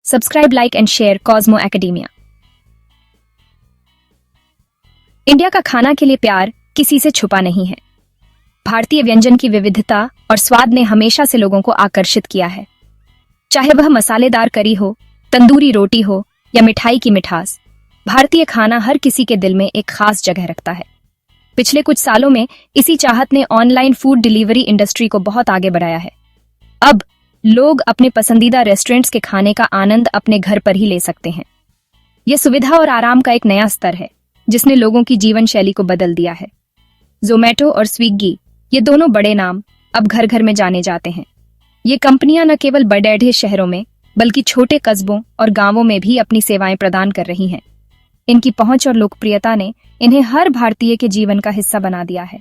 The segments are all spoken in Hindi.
Subscribe, like and share Cosmo academia. India का खाना के लिए प्यार किसी से छुपा नहीं है। भारतीय व्यंजन की विविधता और स्वाद ने हमेशा से लोगों को आकर्षित किया है। चाहे वह मसालेदार करी हो, तंदूरी रोटी हो या मिठाई की मिठास, भारतीय खाना हर किसी के दिल में एक खास जगह रखता है। पिछले कुछ सालों में इसी चाहत ने ऑनलाइन फूड डिलीवरी इंडस्ट्री को बहुत आगे बढ़ाया है। अब लोग अपने पसंदीदा रेस्टोरेंट्स के खाने का आनंद अपने घर पर ही ले सकते हैं। यह सुविधा और आराम का एक नया स्तर है जिसने लोगों की जीवन शैली को बदल दिया है। जोमैटो और स्विगी, ये दोनों बड़े नाम अब घर घर में जाने जाते हैं। ये कंपनियां न केवल बड़े शहरों में बल्कि छोटे कस्बों और गांवों में भी अपनी सेवाएं प्रदान कर रही हैं। इनकी पहुंच और लोकप्रियता ने इन्हें हर भारतीय के जीवन का हिस्सा बना दिया है।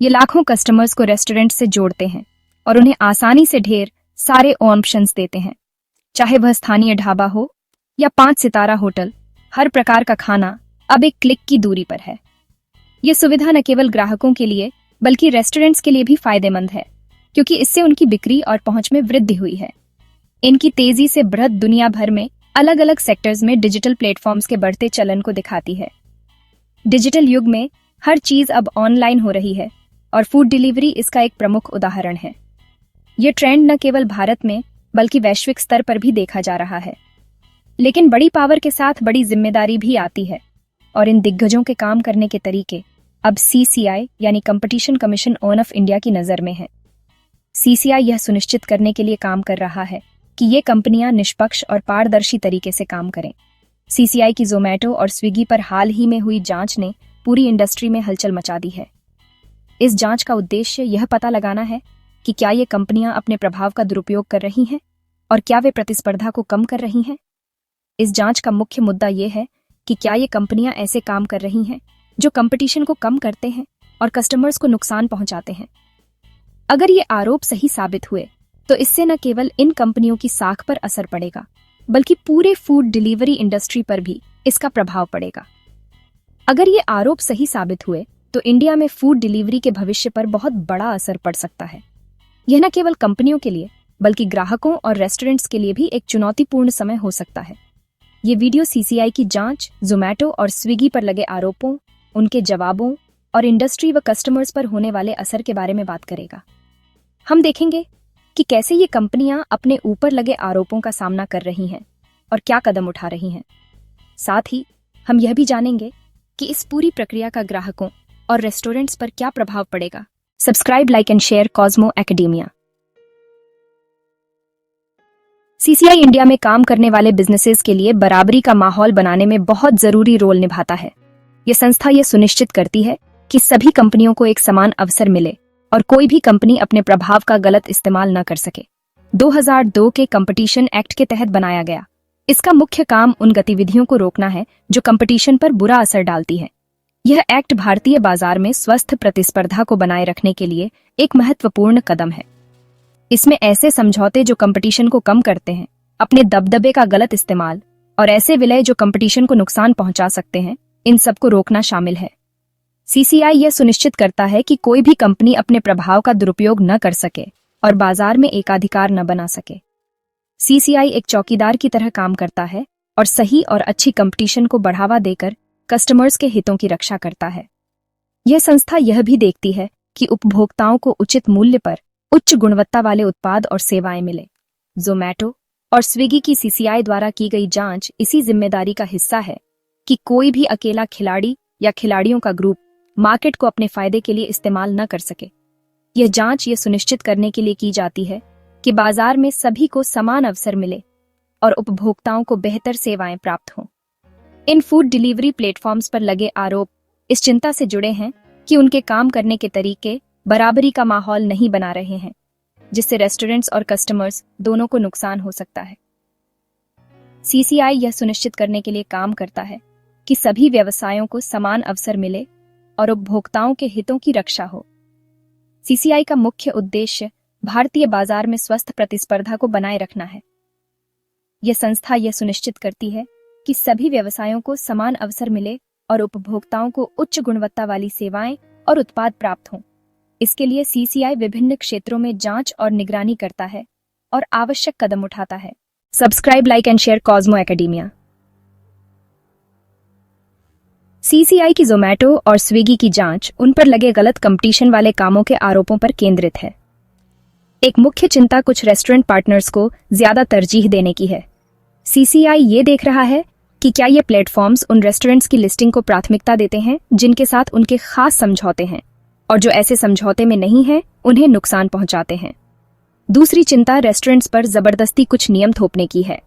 ये लाखों कस्टमर्स को रेस्टोरेंट से जोड़ते हैं और उन्हें आसानी से ढेर सारे ऑप्शंस देते हैं। चाहे वह स्थानीय ढाबा हो या 5 सितारा होटल, हर प्रकार का खाना अब एक क्लिक की दूरी पर है। यह सुविधा न केवल ग्राहकों के लिए बल्कि रेस्टोरेंट्स के लिए भी फायदेमंद है, क्योंकि इससे उनकी बिक्री और पहुंच में वृद्धि हुई है। इनकी तेजी से बढ़त दुनिया भर में अलग अलग सेक्टर्स में डिजिटल प्लेटफॉर्म्स के बढ़ते चलन को दिखाती है। डिजिटल युग में हर चीज अब ऑनलाइन हो रही है और फूड डिलीवरी इसका एक प्रमुख उदाहरण है। ये ट्रेंड न केवल भारत में बल्कि वैश्विक स्तर पर भी देखा जा रहा है। लेकिन बड़ी पावर के साथ बड़ी जिम्मेदारी भी आती है और इन दिग्गजों के काम करने के तरीके अब CCI यानी कंपटीशन कमीशन ऑफ इंडिया की नजर में है। CCI यह सुनिश्चित करने के लिए काम कर रहा है कि ये कंपनियां निष्पक्ष और पारदर्शी तरीके से काम करें। CCI की जोमैटो और स्विगी पर हाल ही में हुई जांच ने पूरी इंडस्ट्री में हलचल मचा दी है। इस जांच का उद्देश्य यह पता लगाना है कि क्या ये कंपनियां अपने प्रभाव का दुरुपयोग कर रही हैं और क्या वे प्रतिस्पर्धा को कम कर रही हैं। इस जांच का मुख्य मुद्दा यह है कि क्या ये कंपनियां ऐसे काम कर रही हैं जो कंपटीशन को कम करते हैं और कस्टमर्स को नुकसान पहुंचाते हैं। अगर ये आरोप सही साबित हुए तो इससे न केवल इन कंपनियों की साख पर असर पड़ेगा बल्कि पूरे फूड डिलीवरी इंडस्ट्री पर भी इसका प्रभाव पड़ेगा। अगर ये आरोप सही साबित हुए तो इंडिया में फूड डिलीवरी के भविष्य पर बहुत बड़ा असर पड़ सकता है। यह न केवल कंपनियों के लिए बल्कि ग्राहकों और रेस्टोरेंट्स के लिए भी एक चुनौतीपूर्ण समय हो सकता है। ये वीडियो CCI की जांच, जोमैटो और स्विगी पर लगे आरोपों, उनके जवाबों और इंडस्ट्री व कस्टमर्स पर होने वाले असर के बारे में बात करेगा। हम देखेंगे कि कैसे ये कंपनियां अपने ऊपर लगे आरोपों का सामना कर रही हैं और क्या कदम उठा रही हैं। साथ ही हम यह भी जानेंगे कि इस पूरी प्रक्रिया का ग्राहकों और रेस्टोरेंट्स पर क्या प्रभाव पड़ेगा। Subscribe, like and share Cosmo academia. CCI India में काम करने वाले बिजनेसेस के लिए बराबरी का माहौल बनाने में बहुत जरूरी रोल निभाता है। यह संस्था यह सुनिश्चित करती है कि सभी कंपनियों को एक समान अवसर मिले और कोई भी कंपनी अपने प्रभाव का गलत इस्तेमाल न कर सके। 2002 के कंपटीशन एक्ट के तहत बनाया गया। इसका मुख्य काम उन गतिविधियों को रोकना है जो कंपटीशन पर बुरा असर डालती है। यह एक्ट भारतीय बाजार में स्वस्थ प्रतिस्पर्धा को बनाए रखने के लिए एक महत्वपूर्ण कदम है। इसमें ऐसे समझौते जो कंपटीशन को कम करते हैं, अपने दबदबे का गलत इस्तेमाल और ऐसे विलय जो कंपटीशन को नुकसान पहुंचा सकते हैं, इन सबको रोकना शामिल है। CCI यह सुनिश्चित करता है कि कोई भी कंपनी अपने प्रभाव का दुरुपयोग न कर सके और बाजार में एकाधिकार न बना सके। CCI एक चौकीदार की तरह काम करता है और सही और अच्छी कंपटीशन को बढ़ावा देकर कस्टमर्स के हितों की रक्षा करता है। यह संस्था यह भी देखती है कि उपभोक्ताओं को उचित मूल्य पर उच्च गुणवत्ता वाले उत्पाद और सेवाएं मिले। जोमैटो और स्विगी की CCI द्वारा की गई जांच इसी जिम्मेदारी का हिस्सा है कि कोई भी अकेला खिलाड़ी या खिलाड़ियों का ग्रुप मार्केट को अपने फायदे के लिए इस्तेमाल न कर सके। यह जांच ये सुनिश्चित करने के लिए की जाती है कि बाजार में सभी को समान अवसर मिले और उपभोक्ताओं को बेहतर सेवाएं प्राप्त हों। इन फूड डिलीवरी प्लेटफॉर्म्स पर लगे आरोप इस चिंता से जुड़े हैं कि उनके काम करने के तरीके बराबरी का माहौल नहीं बना रहे हैं, जिससे रेस्टोरेंट्स और कस्टमर्स दोनों को नुकसान हो सकता है। CCI यह सुनिश्चित करने के लिए काम करता है कि सभी व्यवसायों को समान अवसर मिले और उपभोक्ताओं के हितों की रक्षा हो। CCI का मुख्य उद्देश्य भारतीय बाजार में स्वस्थ प्रतिस्पर्धा को बनाए रखना है। यह संस्था यह सुनिश्चित करती है कि सभी व्यवसायों को समान अवसर मिले और उपभोक्ताओं को उच्च गुणवत्ता वाली सेवाएं और उत्पाद प्राप्त हों। इसके लिए CCI विभिन्न क्षेत्रों में जांच और निगरानी करता है और आवश्यक कदम उठाता है। Subscribe, like and share Cosmo academia. CCI की जोमैटो और स्विगी की जांच उन पर लगे गलत कंपटीशन वाले कामों के आरोपों पर केंद्रित है। एक मुख्य चिंता कुछ रेस्टोरेंट पार्टनर्स को ज्यादा तरजीह देने की है। सीसीआई ये देख रहा है कि क्या ये प्लेटफॉर्म्स उन रेस्टोरेंट्स की लिस्टिंग को प्राथमिकता देते हैं जिनके साथ उनके खास समझौते हैं, और जो ऐसे समझौते में नहीं हैं उन्हें नुकसान पहुंचाते हैं। दूसरी चिंता रेस्टोरेंट्स पर जबरदस्ती कुछ नियम थोपने की है।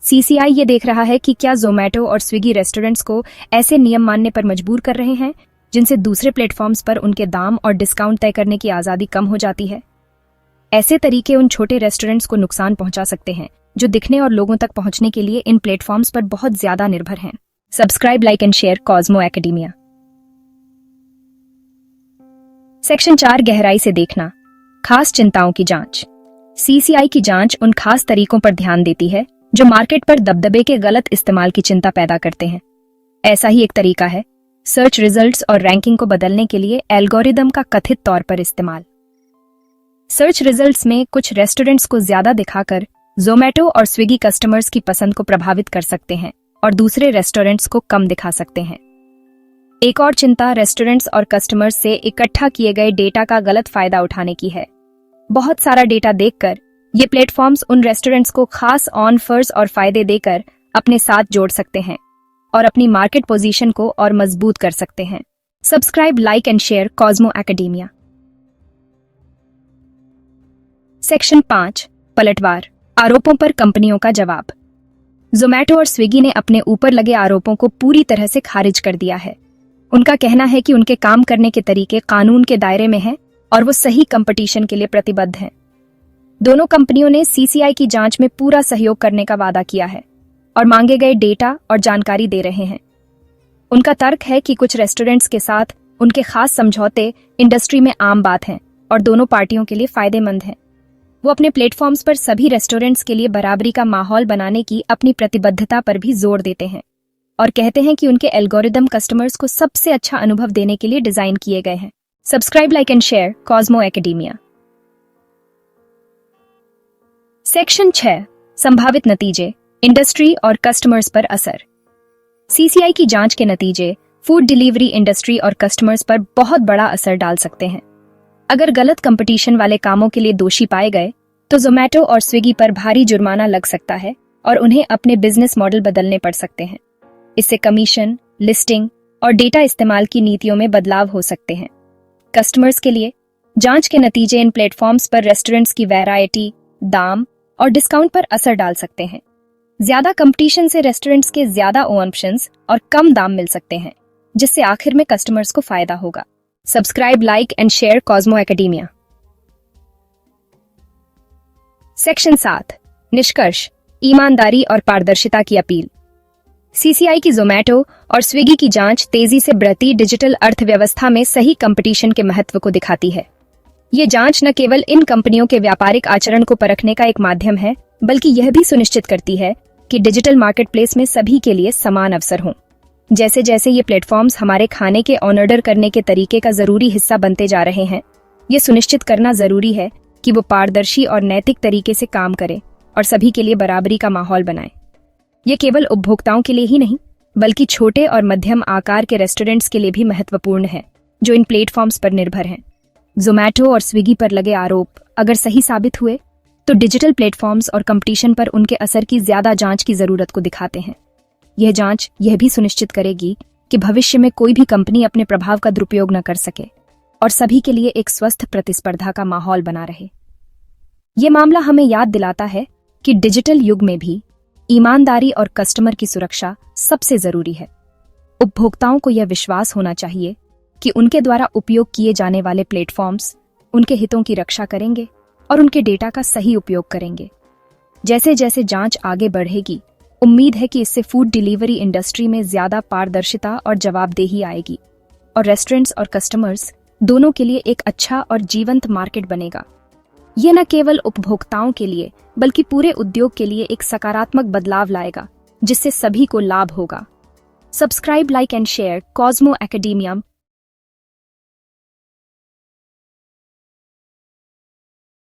सीसीआई ये देख रहा है कि क्या जोमैटो और स्विगी रेस्टोरेंट्स को ऐसे नियम मानने पर मजबूर कर रहे हैं जिनसे दूसरे प्लेटफॉर्म्स पर उनके दाम और डिस्काउंट तय करने की आज़ादी कम हो जाती है। ऐसे तरीके उन छोटे रेस्टोरेंट्स को नुकसान पहुंचा सकते हैं जो दिखने और लोगों तक पहुंचने के लिए इन प्लेटफॉर्म्स पर बहुत ज्यादा निर्भर हैं। Subscribe, like and share Cosmo academia. Section 4, गहराई से देखना, खास चिंताओं की जांच। सीसीआई की जांच उन खास तरीकों पर ध्यान देती है जो मार्केट पर दबदबे के गलत इस्तेमाल की चिंता पैदा करते हैं। ऐसा ही एक तरीका है सर्च रिजल्ट्स और रैंकिंग को बदलने के लिए एल्गोरिदम का कथित तौर पर इस्तेमाल। सर्च रिजल्ट्स में कुछ रेस्टोरेंट्स को ज्यादा दिखाकर जोमैटो और स्विगी कस्टमर्स की पसंद को प्रभावित कर सकते हैं और दूसरे रेस्टोरेंट्स को कम दिखा सकते हैं। एक और चिंता रेस्टोरेंट्स और कस्टमर्स से इकट्ठा किए गए डेटा का गलत फायदा उठाने की है। बहुत सारा डेटा देखकर ये प्लेटफॉर्म्स उन रेस्टोरेंट्स को खास ऑफर्स और फायदे देकर अपने साथ जोड़ सकते हैं और अपनी मार्केट पोजीशन को और मजबूत कर सकते हैं। Subscribe, like and share Cosmo academia. Section 5, पलटवार, आरोपों पर कंपनियों का जवाब। जोमैटो और स्विगी ने अपने ऊपर लगे आरोपों को पूरी तरह से खारिज कर दिया है। उनका कहना है कि उनके काम करने के तरीके कानून के दायरे में हैं और वो सही कंपटीशन के लिए प्रतिबद्ध हैं। दोनों कंपनियों ने सीसीआई की जांच में पूरा सहयोग करने का वादा किया है और मांगे गए डेटा और जानकारी दे रहे हैं। उनका तर्क है कि कुछ रेस्टोरेंट्स के साथ उनके खास समझौते इंडस्ट्री में आम बात हैं और दोनों पार्टियों के लिए फायदेमंद हैं। वो अपने प्लेटफॉर्म्स पर सभी रेस्टोरेंट्स के लिए बराबरी का माहौल बनाने की अपनी प्रतिबद्धता पर भी जोर देते हैं और कहते हैं कि उनके एल्गोरिदम कस्टमर्स को सबसे अच्छा अनुभव देने के लिए डिजाइन किए गए हैं। Subscribe, like and share Cosmo academia. Section 6, संभावित नतीजे, इंडस्ट्री और कस्टमर्स पर असर। सीसीआई की जांच के नतीजे फूड डिलीवरी इंडस्ट्री और कस्टमर्स पर बहुत बड़ा असर डाल सकते हैं। अगर गलत कंपटीशन वाले कामों के लिए दोषी पाए गए तो जोमैटो और स्विगी पर भारी जुर्माना लग सकता है और उन्हें अपने बिजनेस मॉडल बदलने पड़ सकते हैं। इससे कमीशन, लिस्टिंग और डेटा इस्तेमाल की नीतियों में बदलाव हो सकते हैं। कस्टमर्स के लिए जांच के नतीजे इन प्लेटफॉर्म्स पर रेस्टोरेंट्स की वैरायटी, दाम और डिस्काउंट पर असर डाल सकते हैं। ज्यादा कंपटीशन से रेस्टोरेंट्स के ज्यादा ऑप्शंस और कम दाम मिल सकते हैं, जिससे आखिर में कस्टमर्स को फायदा होगा। Subscribe, like and share Cosmo academia. Section 7, निष्कर्ष, ईमानदारी और पारदर्शिता की अपील। सीसीआई की जोमैटो और स्विगी की जांच तेजी से बढ़ती डिजिटल अर्थव्यवस्था में सही कंपटीशन के महत्व को दिखाती है। ये जांच न केवल इन कंपनियों के व्यापारिक आचरण को परखने का एक माध्यम है, बल्कि यह भी सुनिश्चित करती है कि डिजिटल मार्केटप्लेस में सभी के लिए समान अवसर हों। जैसे जैसे ये प्लेटफॉर्म्स हमारे खाने के ऑर्डर करने के तरीके का जरूरी हिस्सा बनते जा रहे हैं, ये सुनिश्चित करना जरूरी है कि वो पारदर्शी और नैतिक तरीके से काम करें और सभी के लिए बराबरी का माहौल बनाएं। ये केवल उपभोक्ताओं के लिए ही नहीं, बल्कि छोटे और मध्यम आकार के रेस्टोरेंट्स के लिए भी महत्वपूर्ण है जो इन प्लेटफॉर्म्स पर निर्भर हैं। जोमैटो और स्विगी पर लगे आरोप अगर सही साबित हुए तो डिजिटल प्लेटफॉर्म्स और कंपटीशन पर उनके असर की ज्यादा जांच की जरूरत को दिखाते हैं। यह जांच यह भी सुनिश्चित करेगी कि भविष्य में कोई भी कंपनी अपने प्रभाव का दुरुपयोग न कर सके और सभी के लिए एक स्वस्थ प्रतिस्पर्धा का माहौल बना रहे। ये मामला हमें याद दिलाता है कि डिजिटल युग में भी ईमानदारी और कस्टमर की सुरक्षा सबसे जरूरी है। उपभोक्ताओं को यह विश्वास होना चाहिए कि उनके द्वारा उपयोग किए जाने वाले प्लेटफॉर्म्स उनके हितों की रक्षा करेंगे और उनके डेटा का सही उपयोग करेंगे। जैसे जैसे जांच आगे बढ़ेगी, उम्मीद है कि इससे फूड डिलीवरी इंडस्ट्री में ज्यादा पारदर्शिता और जवाबदेही आएगी और रेस्टोरेंट्स और कस्टमर्स दोनों के लिए एक अच्छा और जीवंत मार्केट बनेगा। यह न केवल उपभोक्ताओं के लिए बल्कि पूरे उद्योग के लिए एक सकारात्मक बदलाव लाएगा जिससे सभी को लाभ होगा। Subscribe, like and share Cosmo academia